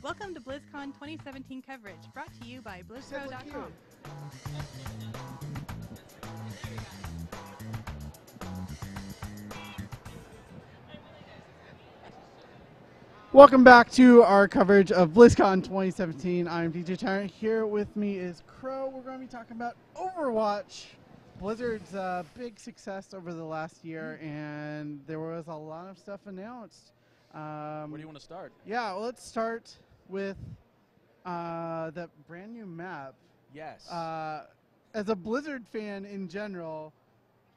Welcome to BlizzCon 2017 coverage, brought to you by BlizzCon.com. Welcome back to our coverage of BlizzCon 2017. I'm DJ Tyrant. Here with me is Crow. We're going to be talking about Overwatch, Blizzard's big success over the last year, and there was a lot of stuff announced. Where do you want to start? Yeah, well, let's start with the brand new map. Yes. As a Blizzard fan in general,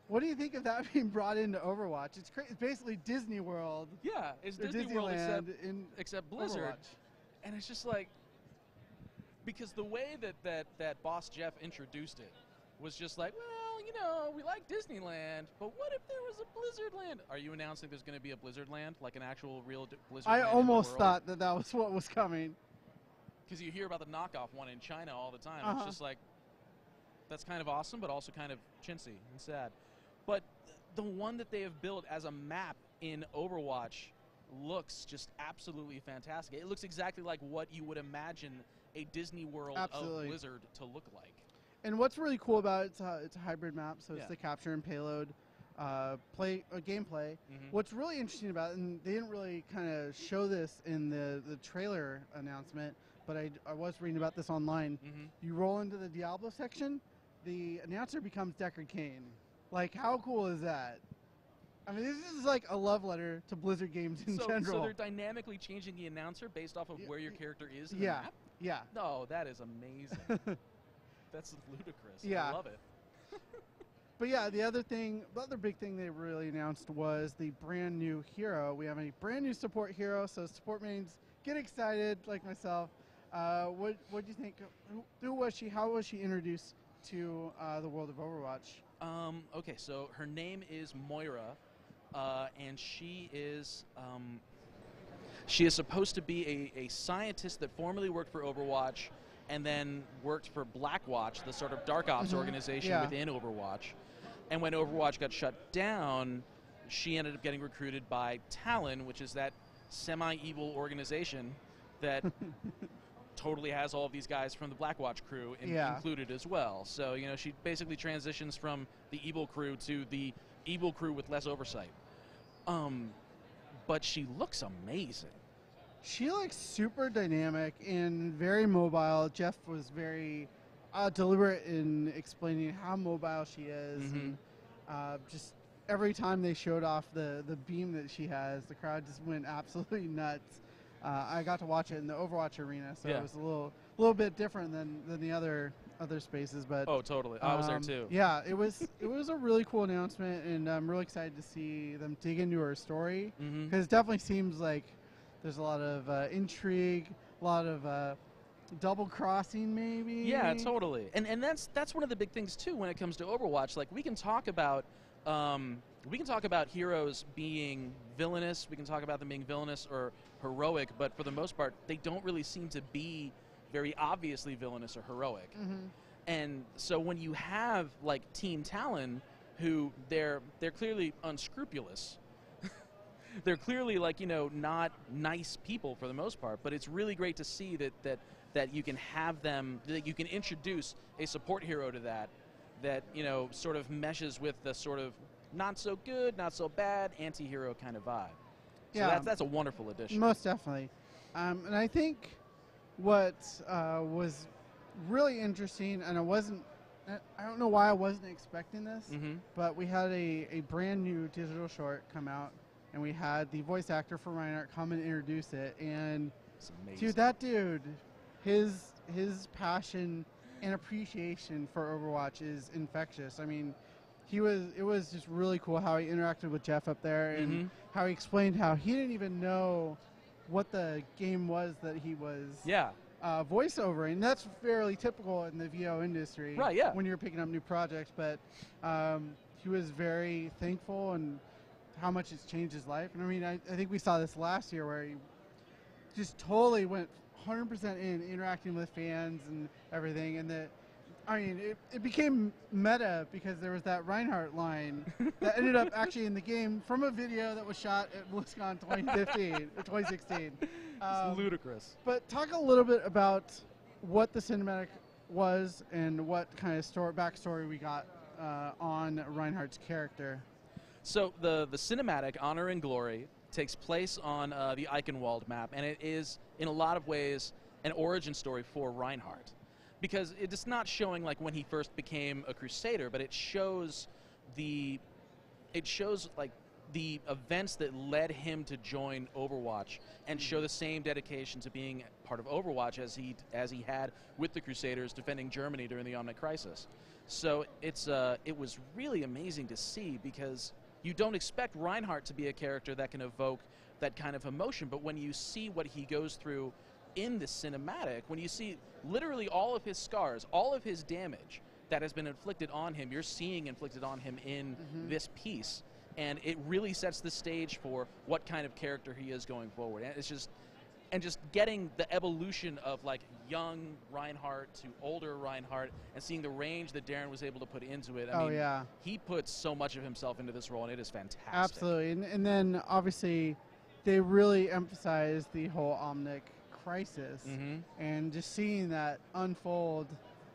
what do you think of that being brought into Overwatch? It's basically Disney World. Yeah, it's or Disney World in except Blizzard. Overwatch. And it's just like, because the way that Boss Jeff introduced it was just like, well, you know, we like Disneyland, but what if there was a Blizzard Land? Are you announcing there's going to be a Blizzard Land, like an actual real Blizzard I Land? almost thought that was what was coming. Because you hear about the knockoff one in China all the time. Uh-huh. It's just like, that's kind of awesome, but also kind of chintzy and sad. But the one that they have built as a map in Overwatch looks just absolutely fantastic. It looks exactly like what you would imagine a Disney World Absolutely. of Blizzard to look like. And what's really cool about it, it's a hybrid map, so it's Yeah. the capture and payload gameplay. Mm-hmm. What's really interesting about it, and they didn't really kind of show this in the trailer announcement, but I was reading about this online. Mm-hmm. You roll into the Diablo section, the announcer becomes Deckard Cain. Like, how cool is that? I mean, this is like a love letter to Blizzard games in general. So they're dynamically changing the announcer based off of where your character is in the Yeah, map? yeah. No, that is amazing. That's ludicrous. Yeah. I love it. But yeah, the other big thing they really announced was the brand new hero. We have a brand new support hero, so support mains get excited, like myself. What do you think? Who was she? How was she introduced to the world of Overwatch? Okay, so her name is Moira, and she is supposed to be a scientist that formerly worked for Overwatch and then worked for Blackwatch, the sort of dark ops organization within Overwatch. And when Overwatch got shut down, she ended up getting recruited by Talon, which is that semi-evil organization that totally has all of these guys from the Blackwatch crew included as well. So, you know, she basically transitions from the evil crew to the evil crew with less oversight. But she looks amazing. She looks super dynamic and very mobile. Jeff was very deliberate in explaining how mobile she is. Mm-hmm. And, just every time they showed off the beam that she has, the crowd just went absolutely nuts. I got to watch it in the Overwatch arena, so it was a little bit different than the other spaces. But oh, totally, I was there too. Yeah, it was a really cool announcement, and I'm really excited to see them dig into her story because it definitely seems like there's a lot of intrigue, a lot of double crossing, maybe. Yeah, totally. And that's one of the big things too when it comes to Overwatch. Like we can talk about heroes being villainous. We can talk about them being villainous or heroic, but for the most part, they don't really seem to be very obviously villainous or heroic. And so when you have like Team Talon, who they're clearly unscrupulous. They're clearly like, you know, not nice people for the most part, but it's really great to see that you can have them, that you can introduce a support hero to that, you know, sort of meshes with the sort of not so good, not so bad anti-hero kind of vibe. So Yeah, that's a wonderful addition. Most definitely. And I think what was really interesting, and I don't know why I wasn't expecting this, but we had a brand new digital short come out, and we had the voice actor for Reinhardt come and introduce it. And It's amazing. dude, that dude, his passion and appreciation for Overwatch is infectious. I mean, it was just really cool how he interacted with Jeff up there and how he explained how he didn't even know what the game was that he was voiceover, and that's fairly typical in the VO industry. Right, yeah. When you're picking up new projects, but he was very thankful and how much it's changed his life. And I mean, I think we saw this last year where he just totally went 100% in interacting with fans and everything. And I mean, it became meta because there was that Reinhardt line that ended up actually in the game from a video that was shot at BlizzCon 2015 or 2016. It's ludicrous. But talk a little bit about what the cinematic was and what kind of backstory we got on Reinhardt's character. So the cinematic Honor and Glory takes place on the Eichenwald map, and it is in a lot of ways an origin story for Reinhardt, because it is not showing like when he first became a Crusader, but it shows like the events that led him to join Overwatch and show the same dedication to being part of Overwatch as he had with the Crusaders defending Germany during the Omnic Crisis. So it was really amazing to see, because you don't expect Reinhardt to be a character that can evoke that kind of emotion, but when you see what he goes through in the cinematic, when you see literally all of his scars, all of his damage that has been inflicted on him, you're seeing inflicted on him in this piece. And it really sets the stage for what kind of character he is going forward. And it's just getting the evolution of like young Reinhardt to older Reinhardt, and seeing the range that Darren was able to put into it. I mean, he puts so much of himself into this role, and it is fantastic. Absolutely. And then obviously they really emphasize the whole Omnic Crisis, and just seeing that unfold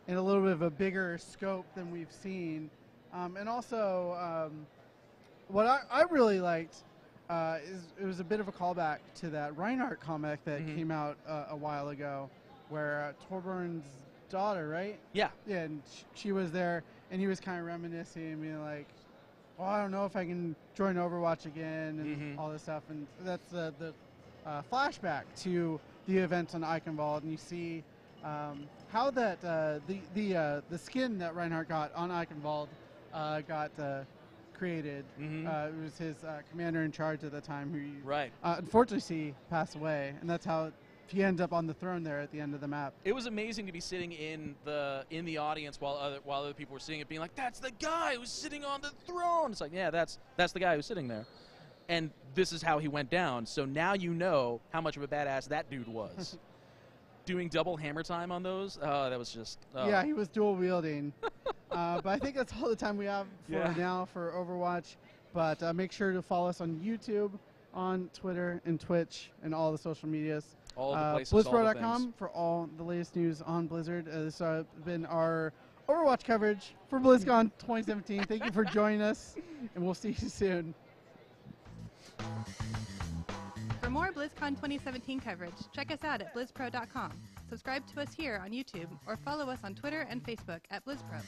in a little bit of a bigger scope than we've seen. And also, what I really liked is it was a bit of a callback to that Reinhardt comic that came out a while ago, where Torbjorn's daughter, right? Yeah. Yeah, and she was there, and he was kind of reminiscing and being like, "Oh, I don't know if I can join Overwatch again," and all this stuff. And that's the flashback to the events on Eichenwald, and you see how that the skin that Reinhardt got on Eichenwald got created. It was his commander in charge at the time, who you unfortunately see pass away, and that's how he ends up on the throne there at the end of the map. It was amazing to be sitting in the audience while other people were seeing it, being like, "That's the guy who's sitting on the throne." It's like, yeah, that's the guy who's sitting there, and this is how he went down. So now you know how much of a badass that dude was. Doing double hammer time on those, that was just... Yeah, he was dual wielding. But I think that's all the time we have for now for Overwatch. But make sure to follow us on YouTube, on Twitter, and Twitch, and all the social medias. All the places, BlizzPro.com for all the latest news on Blizzard. This has been our Overwatch coverage for BlizzCon 2017. Thank you for joining us, and we'll see you soon. For more BlizzCon 2017 coverage, check us out at BlizzPro.com. Subscribe to us here on YouTube, or follow us on Twitter and Facebook at BlizzPro.